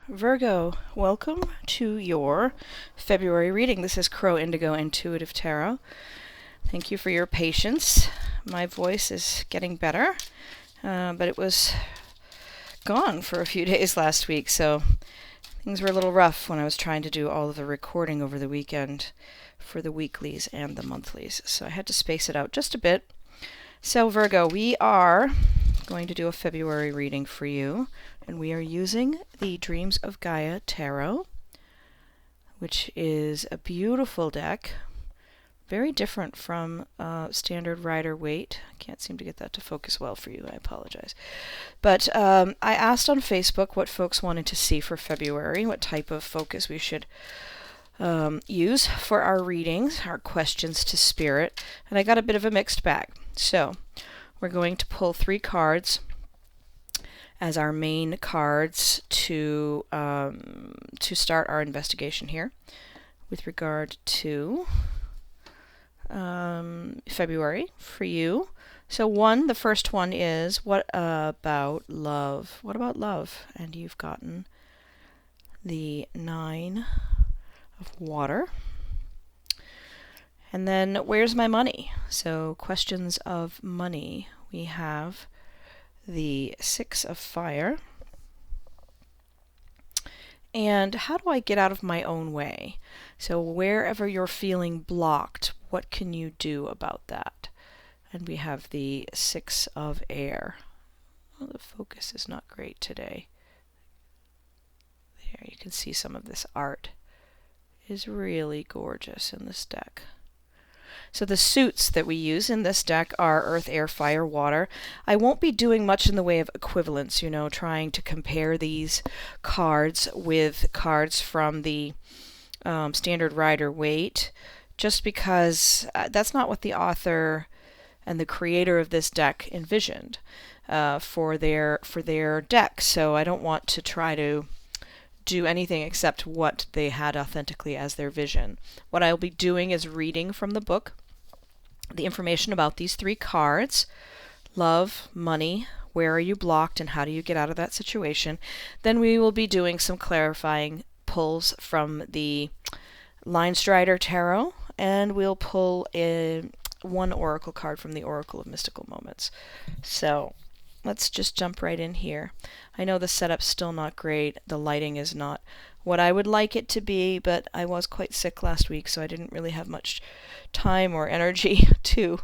Virgo, welcome to your February reading. This is Crow Indigo Intuitive Tarot. Thank you for your patience. My voice is getting better, but it was gone for a few days last week, so things were a little rough when I was trying to do all of the recording over the weekend for the weeklies and the monthlies, so I had to space it out just a bit. So Virgo, we are going to do a February reading for you, and we are using the Dreams of Gaia Tarot, which is a beautiful deck, very different from standard Rider-Waite. I can't seem to get that to focus well for you, I apologize. But I asked on Facebook what folks wanted to see for February, what type of focus we should use for our readings, our questions to Spirit, and I got a bit of a mixed bag. So we're going to pull 3 cards as our main cards to start our investigation here with regard to February for you. So the first one is, what about love? What about love? And you've gotten the 9 of Water. And then, where's my money? So questions of money. We have the 6 of Fire. And how do I get out of my own way? So wherever you're feeling blocked, what can you do about that? And we have the 6 of Air. Well, the focus is not great today. There, you can see some of this art is really gorgeous in this deck. So the suits that we use in this deck are Earth, Air, Fire, Water. I won't be doing much in the way of equivalence, trying to compare these cards with cards from the standard Rider-Waite, just because that's not what the author and the creator of this deck envisioned for their deck. So I don't want to try to do anything except what they had authentically as their vision. What I'll be doing is reading from the book the information about these 3 cards: love, money, where are you blocked, and how do you get out of that situation. Then we will be doing some clarifying pulls from the Linestrider Tarot, and we'll pull one oracle card from the Oracle of Mystical Moments. So let's just jump right in here. I know the setup's still not great. The lighting is not what I would like it to be, but I was quite sick last week, so I didn't really have much time or energy to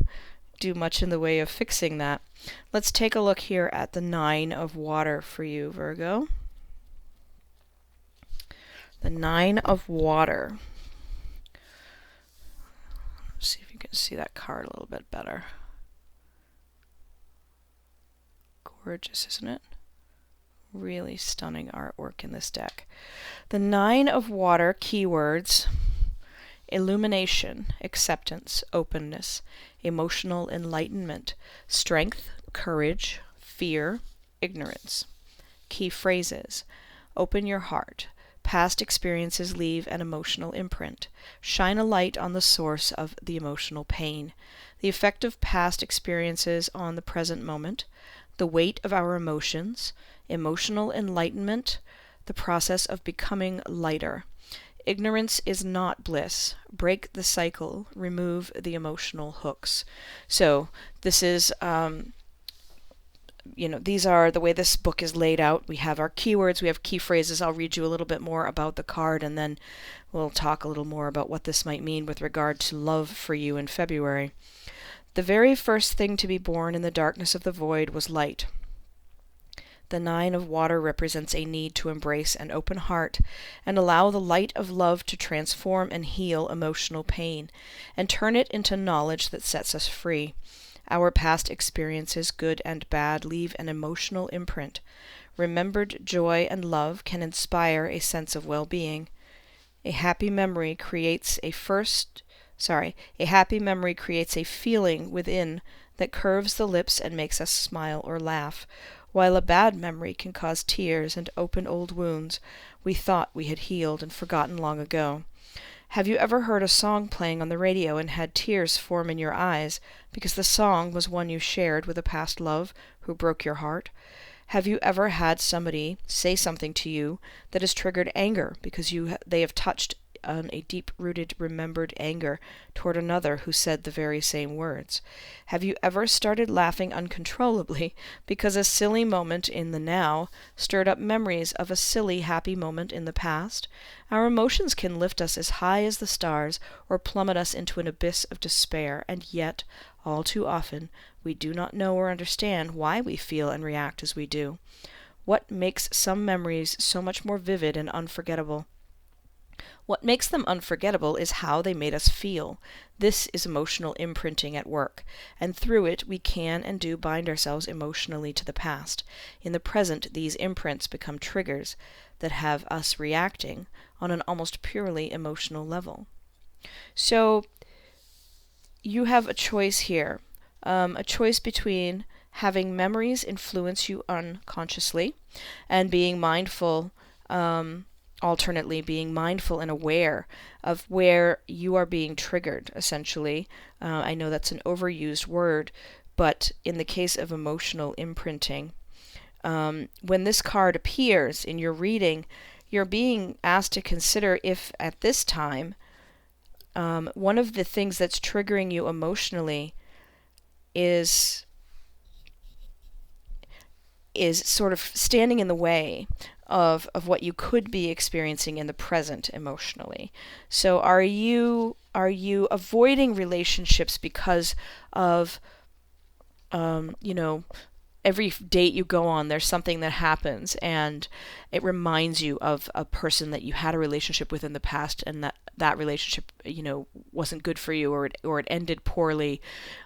do much in the way of fixing that. Let's take a look here at the 9 of Water for you, Virgo. The 9 of Water. Let's see if you can see that card a little bit better. Gorgeous, isn't it? Really stunning artwork in this deck. The 9 of Water keywords: illumination, acceptance, openness, emotional enlightenment, strength, courage, fear, ignorance. Key phrases: open your heart. Past experiences leave an emotional imprint. Shine a light on the source of the emotional pain. The effect of past experiences on the present moment. The weight of our emotions. Emotional enlightenment. The process of becoming lighter. Ignorance is not bliss. Break the cycle. Remove the emotional hooks. So this is, these are the way this book is laid out. We have our keywords, we have key phrases. I'll read you a little bit more about the card, and then we'll talk a little more about what this might mean with regard to love for you in February. The very first thing to be born in the darkness of the void was light. The 9 of Water represents a need to embrace an open heart and allow the light of love to transform and heal emotional pain and turn it into knowledge that sets us free. Our past experiences, good and bad, leave an emotional imprint. Remembered joy and love can inspire a sense of well-being. A happy memory creates a feeling within that curves the lips and makes us smile or laugh, while a bad memory can cause tears and open old wounds we thought we had healed and forgotten long ago. Have you ever heard a song playing on the radio and had tears form in your eyes because the song was one you shared with a past love who broke your heart? Have you ever had somebody say something to you that has triggered anger because they have touched on a deep-rooted, remembered anger toward another who said the very same words? Have you ever started laughing uncontrollably because a silly moment in the now stirred up memories of a silly, happy moment in the past? Our emotions can lift us as high as the stars or plummet us into an abyss of despair, and yet, all too often, we do not know or understand why we feel and react as we do. What makes some memories so much more vivid and unforgettable? What makes them unforgettable is how they made us feel. This is emotional imprinting at work, and through it we can and do bind ourselves emotionally to the past. In the present, these imprints become triggers that have us reacting on an almost purely emotional level. So, you have a choice here, a choice between having memories influence you unconsciously and being mindful, alternately being mindful and aware of where you are being triggered, essentially. I know that's an overused word, but in the case of emotional imprinting, when this card appears in your reading, you're being asked to consider if at this time, one of the things that's triggering you emotionally is sort of standing in the way of what you could be experiencing in the present emotionally. So are you avoiding relationships because of every date you go on, there's something that happens and it reminds you of a person that you had a relationship with in the past, and that relationship, wasn't good for you, or it ended poorly.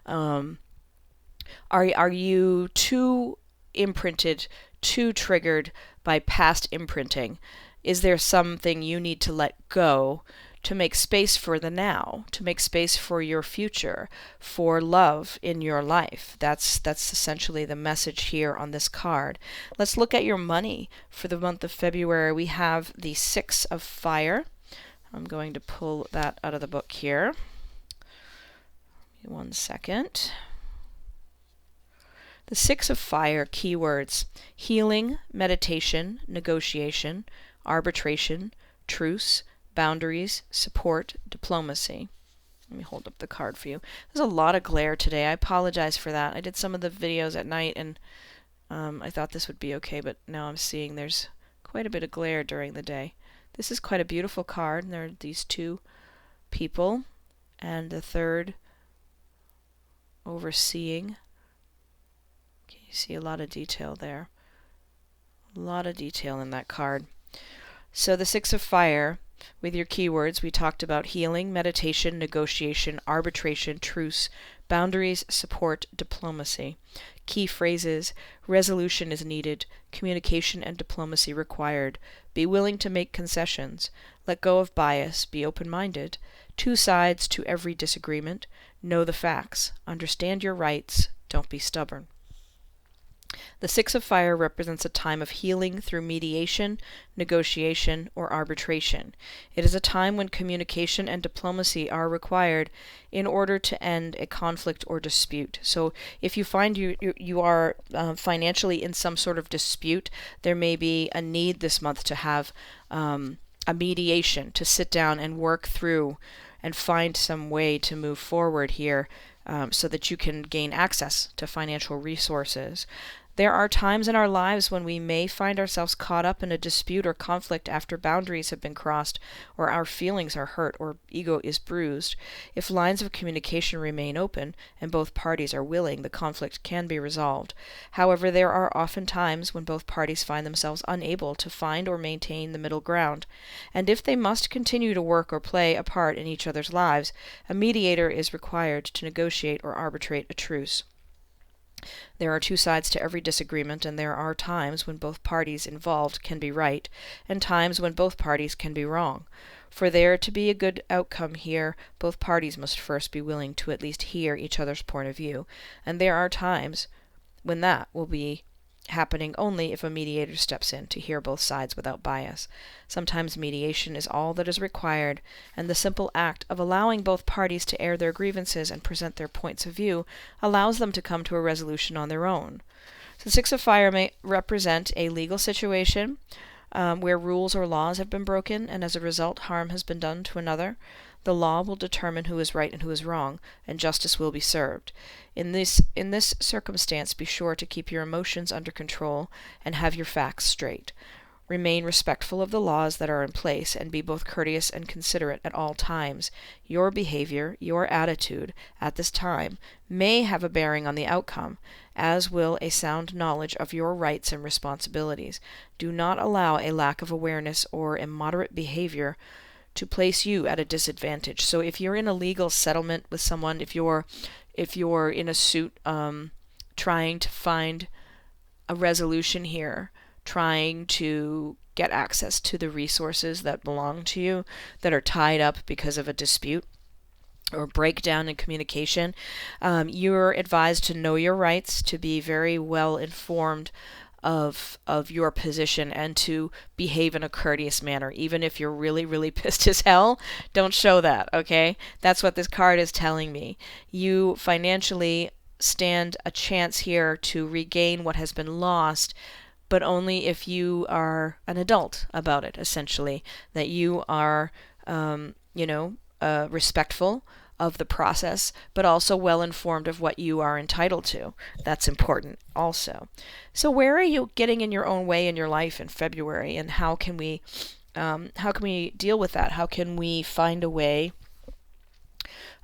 Are you too imprinted, too triggered by past imprinting? Is there something you need to let go to make space for the now, to make space for your future, for love in your life? That's essentially the message here on this card. Let's look at your money for the month of February. We have the Six of Fire. I'm going to pull that out of the book here. Give me 1 second. The Six of Fire keywords: healing, meditation, negotiation, arbitration, truce, boundaries, support, diplomacy. Let me hold up the card for you. There's a lot of glare today. I apologize for that. I did some of the videos at night and I thought this would be okay, but now I'm seeing there's quite a bit of glare during the day. This is quite a beautiful card, and there are these two people and the third overseeing. Okay, you see a lot of detail there. A lot of detail in that card. So the Six of Fire, with your keywords, we talked about healing, meditation, negotiation, arbitration, truce, boundaries, support, diplomacy. Key phrases: resolution is needed, communication and diplomacy required, be willing to make concessions, let go of bias, be open-minded, two sides to every disagreement, know the facts, understand your rights, don't be stubborn. The Six of Fire represents a time of healing through mediation, negotiation, or arbitration. It is a time when communication and diplomacy are required in order to end a conflict or dispute. So if you find you are financially in some sort of dispute, there may be a need this month to have a mediation, to sit down and work through and find some way to move forward here, so that you can gain access to financial resources. There are times in our lives when we may find ourselves caught up in a dispute or conflict after boundaries have been crossed, or our feelings are hurt, or ego is bruised. If lines of communication remain open and both parties are willing, the conflict can be resolved. However, there are often times when both parties find themselves unable to find or maintain the middle ground, and if they must continue to work or play a part in each other's lives, a mediator is required to negotiate or arbitrate a truce. There are two sides to every disagreement, and there are times when both parties involved can be right, and times when both parties can be wrong. For there to be a good outcome here, both parties must first be willing to at least hear each other's point of view, and there are times when that will be happening only if a mediator steps in to hear both sides without bias. Sometimes mediation is all that is required, and the simple act of allowing both parties to air their grievances and present their points of view allows them to come to a resolution on their own. So the Six of Fire may represent a legal situation where rules or laws have been broken, and as a result, harm has been done to another. The law will determine who is right and who is wrong, and justice will be served. In this circumstance, be sure to keep your emotions under control and have your facts straight. Remain respectful of the laws that are in place, and be both courteous and considerate at all times. Your behavior, your attitude at this time may have a bearing on the outcome, as will a sound knowledge of your rights and responsibilities. Do not allow a lack of awareness or immoderate behavior to place you at a disadvantage. So if you're in a legal settlement with someone, if you're in a suit trying to find a resolution here, trying to get access to the resources that belong to you that are tied up because of a dispute or breakdown in communication, you're advised to know your rights, to be very well informed of your position, and to behave in a courteous manner. Even if you're really, really pissed as hell, don't show that, okay? That's what this card is telling me. You financially stand a chance here to regain what has been lost, but only if you are an adult about it, essentially. That you are, respectful of the process, but also well informed of what you are entitled to. That's important also. So where are you getting in your own way in your life in February, and how can we deal with that? How can we find a way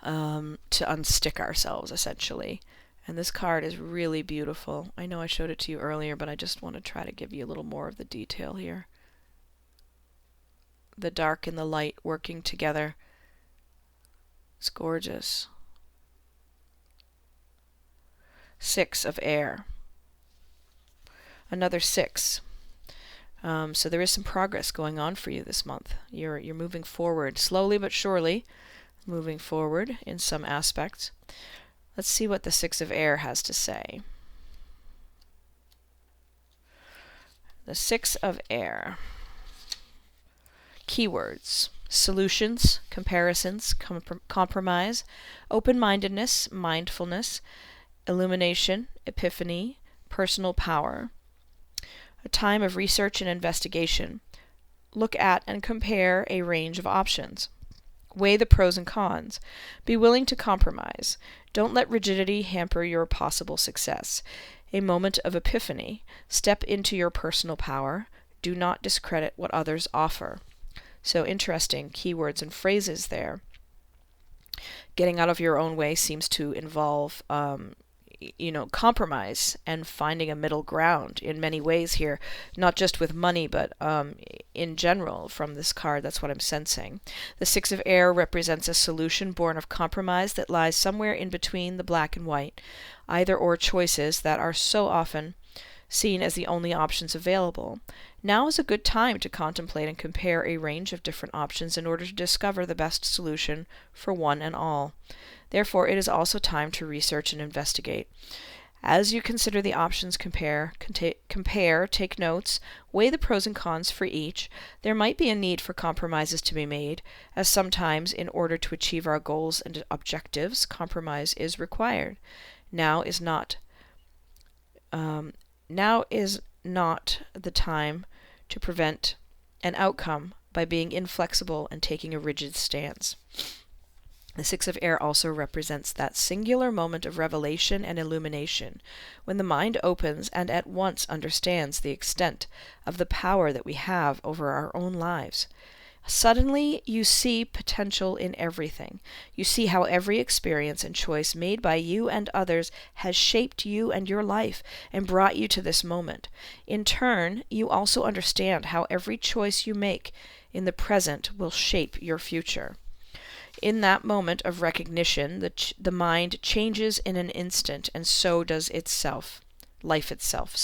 to unstick ourselves, essentially? And this card is really beautiful. I know I showed it to you earlier, but I just want to try to give you a little more of the detail here. The dark and the light working together. It's gorgeous. Six of air. Another six. So there is some progress going on for you this month. You're moving forward, slowly but surely, moving forward in some aspects. Let's see what the Six of Air has to say. The Six of Air. Keywords: solutions, comparisons, compromise, open-mindedness, mindfulness, illumination, epiphany, personal power. A time of research and investigation. Look at and compare a range of options. Weigh the pros and cons. Be willing to compromise. Don't let rigidity hamper your possible success. A moment of epiphany. Step into your personal power. Do not discredit what others offer. So interesting keywords and phrases there. Getting out of your own way seems to involve compromise and finding a middle ground in many ways here, not just with money, but in general from this card. That's what I'm sensing. The Six of Air represents a solution born of compromise that lies somewhere in between the black and white, either or choices that are so often seen as the only options available. Now is a good time to contemplate and compare a range of different options in order to discover the best solution for one and all. Therefore, it is also time to research and investigate. As you consider the options, compare, take notes, weigh the pros and cons for each. There might be a need for compromises to be made, as sometimes in order to achieve our goals and objectives, compromise is required. Now is not the time to prevent an outcome by being inflexible and taking a rigid stance. The Six of Air also represents that singular moment of revelation and illumination, when the mind opens and at once understands the extent of the power that we have over our own lives. Suddenly, you see potential in everything. You see how every experience and choice made by you and others has shaped you and your life and brought you to this moment. In turn, you also understand how every choice you make in the present will shape your future. In that moment of recognition, the mind changes in an instant, and so does life itself.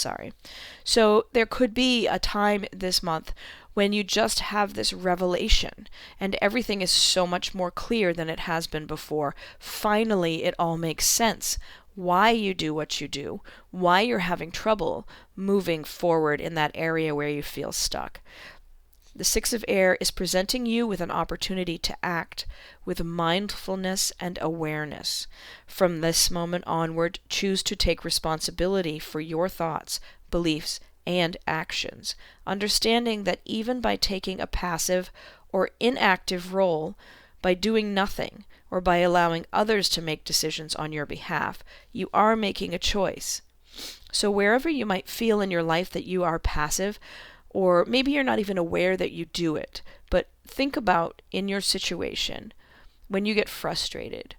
So there could be a time this month when you just have this revelation, and everything is so much more clear than it has been before. Finally, it all makes sense. Why you do what you do, why you're having trouble moving forward in that area where you feel stuck. The Six of Air is presenting you with an opportunity to act with mindfulness and awareness. From this moment onward, choose to take responsibility for your thoughts, beliefs, and actions, understanding that even by taking a passive or inactive role, by doing nothing, or by allowing others to make decisions on your behalf, you are making a choice. So wherever you might feel in your life that you are passive, or maybe you're not even aware that you do it, but think about in your situation, when you get frustrated,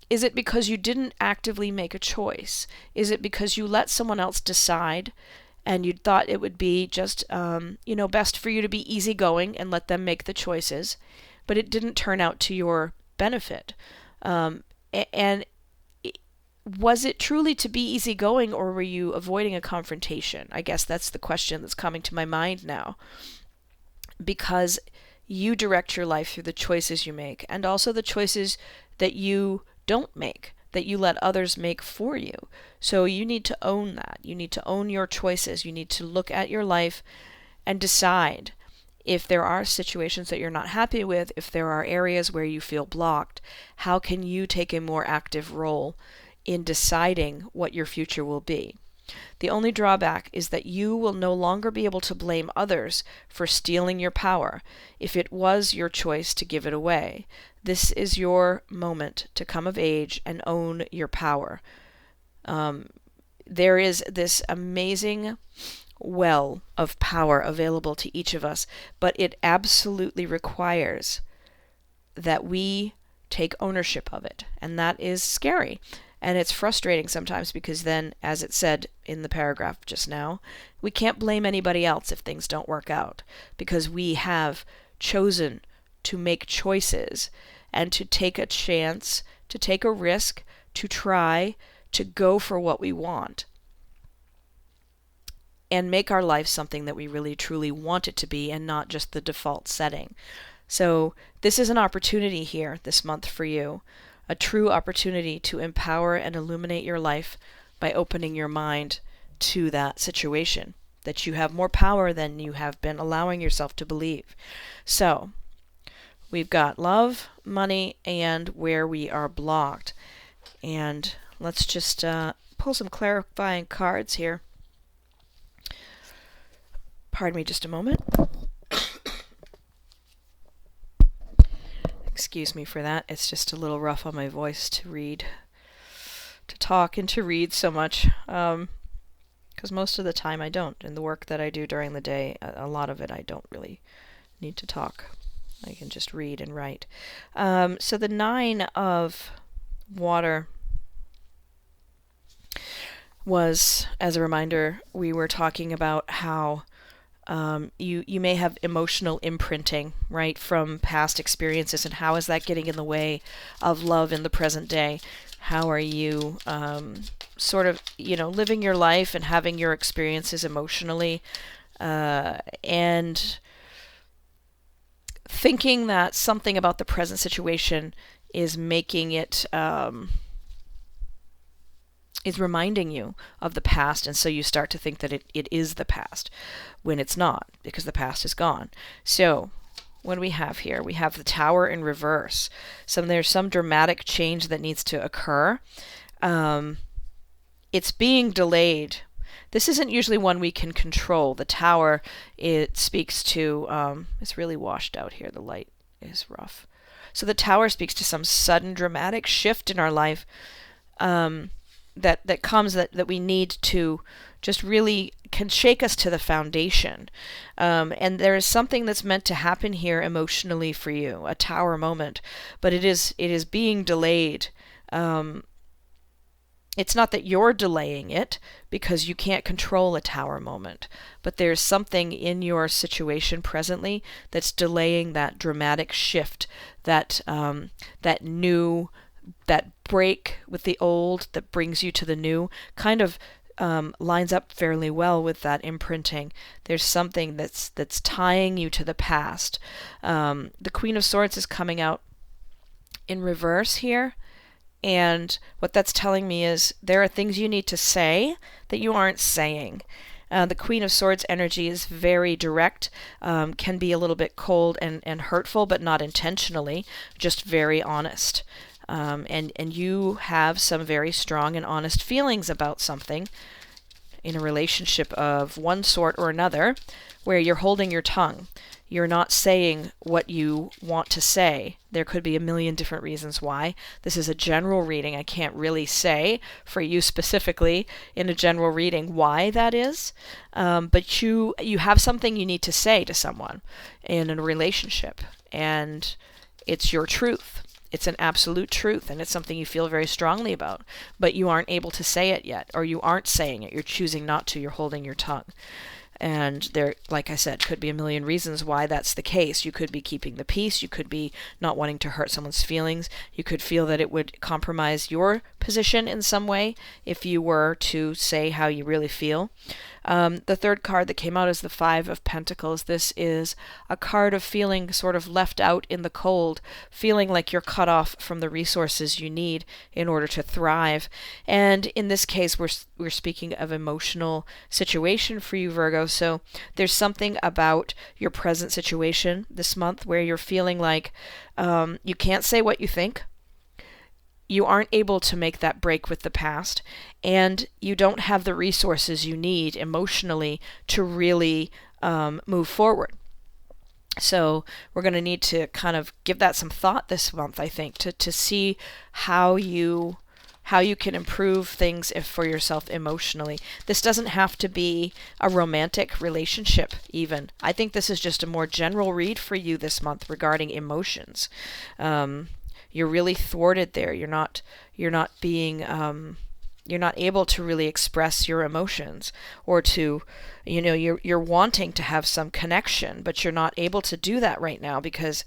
is it because you didn't actively make a choice? Is it because you let someone else decide and you thought it would be just, best for you to be easygoing and let them make the choices, but it didn't turn out to your benefit? And was it truly to be easygoing, or were you avoiding a confrontation? I guess that's the question that's coming to my mind now. Because you direct your life through the choices you make, and also the choices that you don't make, that you let others make for you. So you need to own that. You need to own your choices. You need to look at your life and decide if there are situations that you're not happy with, if there are areas where you feel blocked, how can you take a more active role in deciding what your future will be? The only drawback is that you will no longer be able to blame others for stealing your power if it was your choice to give it away. This is your moment to come of age and own your power. There is this amazing well of power available to each of us, but it absolutely requires that we take ownership of it, and that is scary. And it's frustrating sometimes because then, as it said in the paragraph just now, we can't blame anybody else if things don't work out, because we have chosen to make choices and to take a chance, to take a risk, to try, to go for what we want, and make our life something that we really truly want it to be, and not just the default setting. So this is an opportunity here this month for you. A true opportunity to empower and illuminate your life by opening your mind to that situation, that you have more power than you have been allowing yourself to believe. So we've got love, money, and where we are blocked. And let's just pull some clarifying cards here. Pardon me just a moment. Excuse me for that. It's just a little rough on my voice to talk and to read so much. Because most of the time I don't. In the work that I do during the day, a lot of it I don't really need to talk. I can just read and write. So the Nine of Water was, as a reminder, we were talking about how you may have emotional imprinting, right, from past experiences, and how is that getting in the way of love in the present day? How are you sort of, living your life and having your experiences emotionally, and thinking that something about the present situation is making it, is reminding you of the past, and so you start to think that it is the past, when it's not, because the past is gone. So what do we have here? We have the Tower in reverse. There's some dramatic change that needs to occur. It's being delayed. This isn't usually one we can control. The Tower, it speaks to, it's really washed out here, the light is rough. So the Tower speaks to some sudden dramatic shift in our life, that comes that we need to just really can shake us to the foundation. And there is something that's meant to happen here emotionally for you, a Tower moment, but it is being delayed. It's not that you're delaying it, because you can't control a Tower moment, but there's something in your situation presently that's delaying that dramatic shift, that break with the old that brings you to the new, kind of lines up fairly well with that imprinting. There's something that's tying you to the past. The Queen of Swords is coming out in reverse here, and what that's telling me is there are things you need to say that you aren't saying. The Queen of Swords energy is very direct, can be a little bit cold and hurtful, but not intentionally, just very honest. And you have some very strong and honest feelings about something in a relationship of one sort or another, where you're holding your tongue. You're not saying what you want to say. There could be a million different reasons why. This is a general reading. I can't really say for you specifically in a general reading why that is. But you have something you need to say to someone in a relationship, and it's your truth. It's an absolute truth, and it's something you feel very strongly about, but you aren't able to say it yet, or you aren't saying it. You're choosing not to. You're holding your tongue. And there, like I said, could be a million reasons why that's the case. You could be keeping the peace. You could be not wanting to hurt someone's feelings. You could feel that it would compromise your position in some way if you were to say how you really feel. The third card that came out is the Five of Pentacles. This is a card of feeling sort of left out in the cold, feeling like you're cut off from the resources you need in order to thrive. And in this case, we're speaking of emotional situation for you, Virgo. So there's something about your present situation this month where you're feeling like you can't say what you think. You aren't able to make that break with the past, and you don't have the resources you need emotionally to really move forward. So we're going to need to kind of give that some thought this month, I think, to see how you can improve things for yourself emotionally. This doesn't have to be a romantic relationship even. I think this is just a more general read for you this month regarding emotions. You're really thwarted there. You're not being you're not able to really express your emotions, or to, you're wanting to have some connection, but you're not able to do that right now because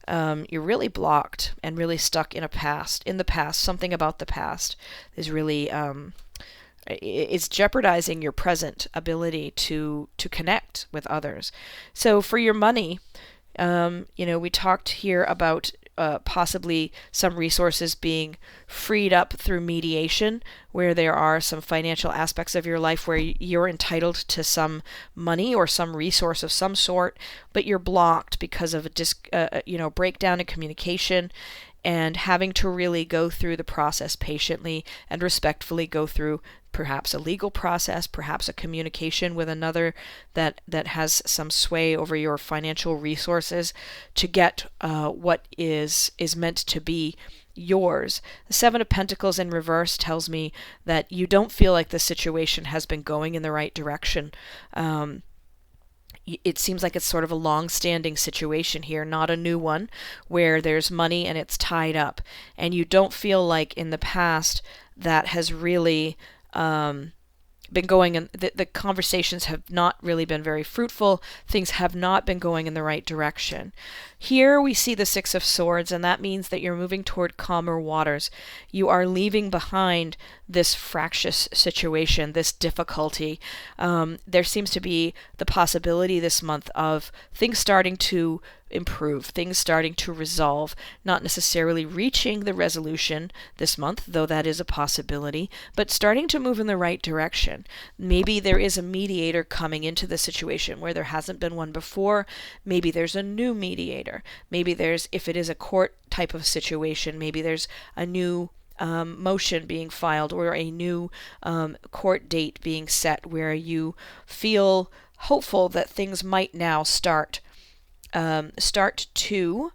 you're really blocked and really stuck in the past. Something about the past is really it's jeopardizing your present ability to connect with others. So for your money, we talked here about possibly some resources being freed up through mediation, where there are some financial aspects of your life where you're entitled to some money or some resource of some sort, but you're blocked because of a breakdown in communication, and having to really go through the process patiently and respectfully, go through perhaps a legal process, perhaps a communication with another that has some sway over your financial resources to get what is meant to be yours. The Seven of Pentacles in reverse tells me that you don't feel like the situation has been going in the right direction. It seems like it's sort of a long-standing situation here, not a new one, where there's money and it's tied up. And you don't feel like in the past that has really been going in, the conversations have not really been very fruitful. Things have not been going in the right direction. Here we see the Six of Swords, and that means that you're moving toward calmer waters. You are leaving behind this fractious situation, this difficulty. There seems to be the possibility this month of things starting to improve, things starting to resolve, not necessarily reaching the resolution this month, though that is a possibility, but starting to move in the right direction. Maybe there is a mediator coming into the situation where there hasn't been one before. Maybe there's a new mediator. Maybe there's, if it is a court type of situation, maybe there's a new motion being filed, or a new court date being set, where you feel hopeful that things might now start to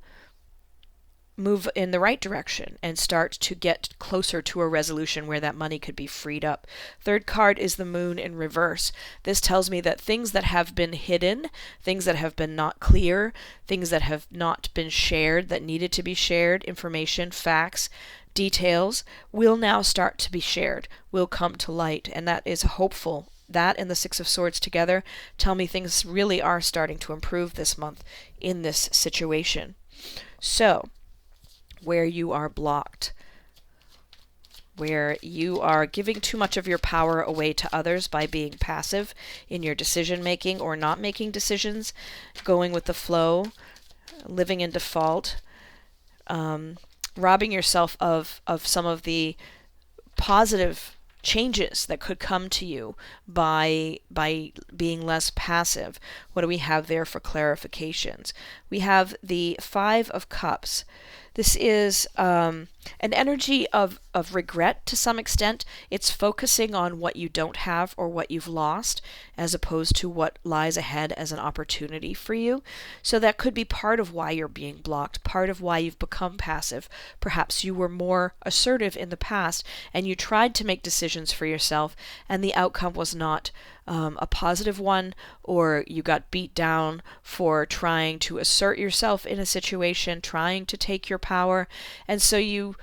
move in the right direction and start to get closer to a resolution where that money could be freed up. Third card is the Moon in reverse. This tells me that things that have been hidden, things that have been not clear, things that have not been shared, that needed to be shared, information, facts, details, will now start to be shared, will come to light, and that is hopeful. That and the Six of Swords together tell me things really are starting to improve this month in this situation. So, where you are blocked, where you are giving too much of your power away to others by being passive in your decision making or not making decisions, going with the flow, living in default, robbing yourself of some of the positive changes that could come to you by being less passive. What do we have there for clarifications? We have the Five of Cups. This is an energy of regret to some extent. It's focusing on what you don't have or what you've lost, as opposed to what lies ahead as an opportunity for you. So that could be part of why you're being blocked, part of why you've become passive. Perhaps you were more assertive in the past and you tried to make decisions for yourself and the outcome was not a positive one, or you got beat down for trying to assert yourself in a situation, trying to take your power, and so you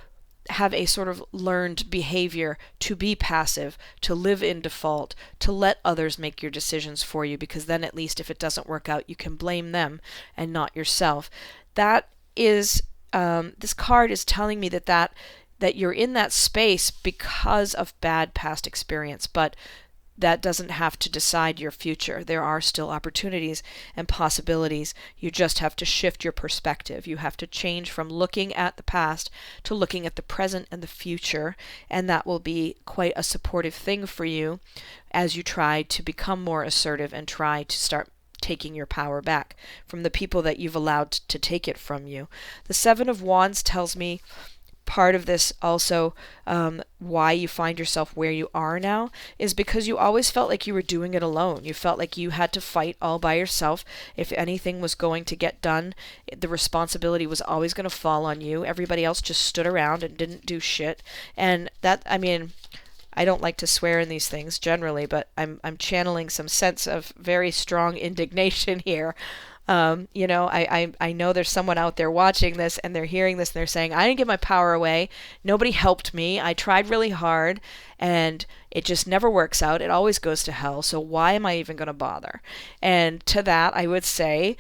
have a sort of learned behavior to be passive, to live in default, to let others make your decisions for you, because then at least if it doesn't work out, you can blame them and not yourself. That is, this card is telling me that you're in that space because of bad past experience, but that doesn't have to decide your future. There are still opportunities and possibilities. You just have to shift your perspective. You have to change from looking at the past to looking at the present and the future, and that will be quite a supportive thing for you as you try to become more assertive and try to start taking your power back from the people that you've allowed to take it from you. The Seven of Wands tells me part of this also, why you find yourself where you are now, is because you always felt like you were doing it alone. You felt like you had to fight all by yourself. If anything was going to get done, the responsibility was always going to fall on you. Everybody else just stood around and didn't do shit. And that, I mean, I don't like to swear in these things generally, but I'm channeling some sense of very strong indignation here. I know there's someone out there watching this and they're hearing this and they're saying, I didn't give my power away. Nobody helped me. I tried really hard and it just never works out. It always goes to hell. So why am I even going to bother? And to that, I would say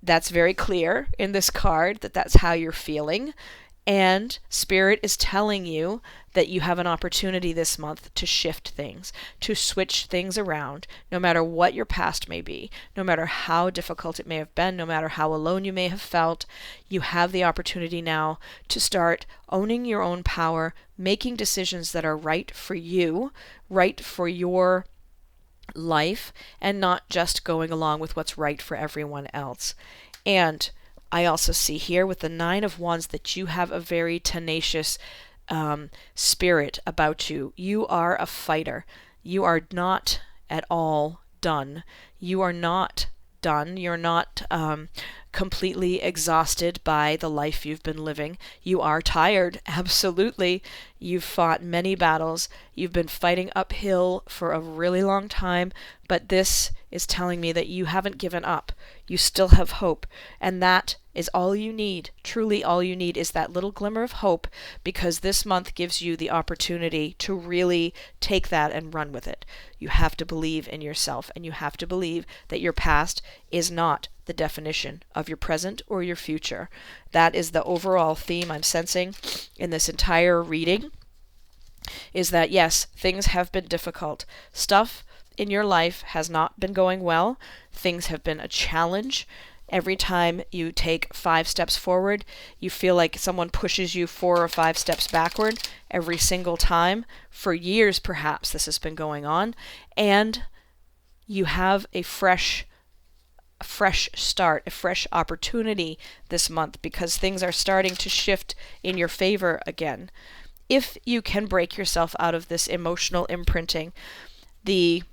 that's very clear in this card that that's how you're feeling. And Spirit is telling you that you have an opportunity this month to shift things, to switch things around, no matter what your past may be, no matter how difficult it may have been, no matter how alone you may have felt. You have the opportunity now to start owning your own power, making decisions that are right for you, right for your life, and not just going along with what's right for everyone else. And I also see here with the Nine of Wands that you have a very tenacious spirit about you. You are a fighter. You are not at all done. You are not done. You're not completely exhausted by the life you've been living. You are tired, absolutely. You've fought many battles. You've been fighting uphill for a really long time, but this is telling me that you haven't given up. You still have hope, and that is all you need. Truly all you need is that little glimmer of hope, because this month gives you the opportunity to really take that and run with it. You have to believe in yourself, and you have to believe that your past is not the definition of your present or your future. That is the overall theme I'm sensing in this entire reading, is that yes, things have been difficult. Stuff in your life has not been going well. Things have been a challenge. Every time you take 5 steps forward, you feel like someone pushes you 4 or 5 steps backward every single time. For years, perhaps, this has been going on. And you have a fresh start, a fresh opportunity this month, because things are starting to shift in your favor again. If you can break yourself out of this emotional imprinting, the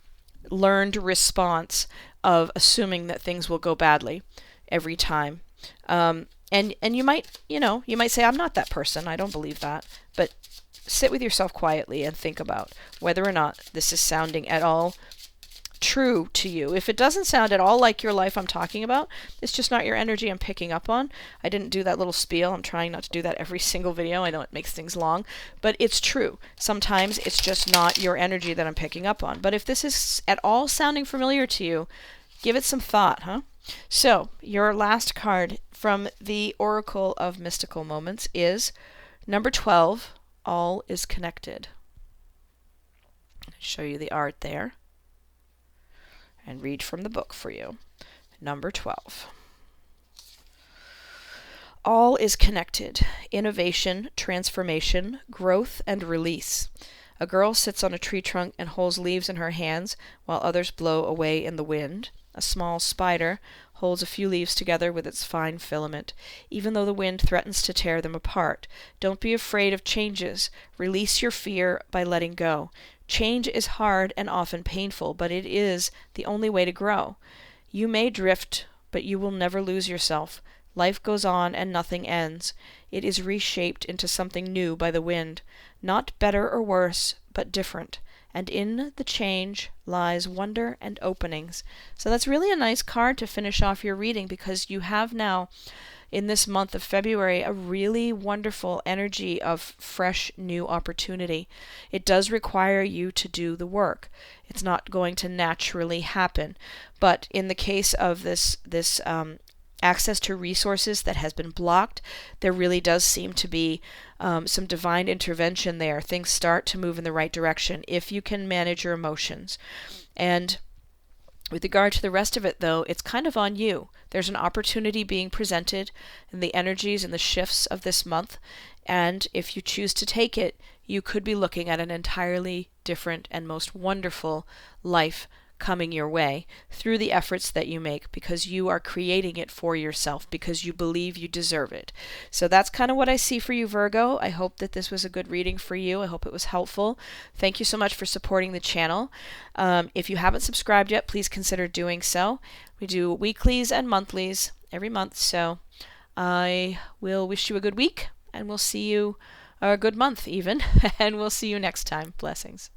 learned response of assuming that things will go badly every time. And you might say, I'm not that person. I don't believe that. But sit with yourself quietly and think about whether or not this is sounding at all true to you. If it doesn't sound at all like your life I'm talking about, it's just not your energy I'm picking up on. I didn't do that little spiel. I'm trying not to do that every single video. I know it makes things long, but it's true. Sometimes it's just not your energy that I'm picking up on. But if this is at all sounding familiar to you, give it some thought, huh? So, your last card from the Oracle of Mystical Moments is number 12, All is Connected. I'll show you the art there and read from the book for you. Number 12. All is connected. Innovation, transformation, growth, and release. A girl sits on a tree trunk and holds leaves in her hands while others blow away in the wind. A small spider holds a few leaves together with its fine filament, even though the wind threatens to tear them apart. Don't be afraid of changes. Release your fear by letting go. Change is hard and often painful, but it is the only way to grow. You may drift, but you will never lose yourself. Life goes on and nothing ends. It is reshaped into something new by the wind. Not better or worse, but different. And in the change lies wonder and openings. So that's really a nice card to finish off your reading, because you have now, in this month of February, a really wonderful energy of fresh new opportunity. It does require you to do the work. It's not going to naturally happen. But in the case of this access to resources that has been blocked, there really does seem to be some divine intervention there. Things start to move in the right direction if you can manage your emotions. And with regard to the rest of it, though, it's kind of on you. There's an opportunity being presented in the energies and the shifts of this month, and if you choose to take it, you could be looking at an entirely different and most wonderful life coming your way through the efforts that you make, because you are creating it for yourself, because you believe you deserve it. So that's kind of what I see for you, Virgo. I hope that this was a good reading for you. I hope it was helpful. Thank you so much for supporting the channel. If you haven't subscribed yet, please consider doing so. We do weeklies and monthlies every month, so I will wish you a good week, and we'll see you, or a good month even, and we'll see you next time. Blessings.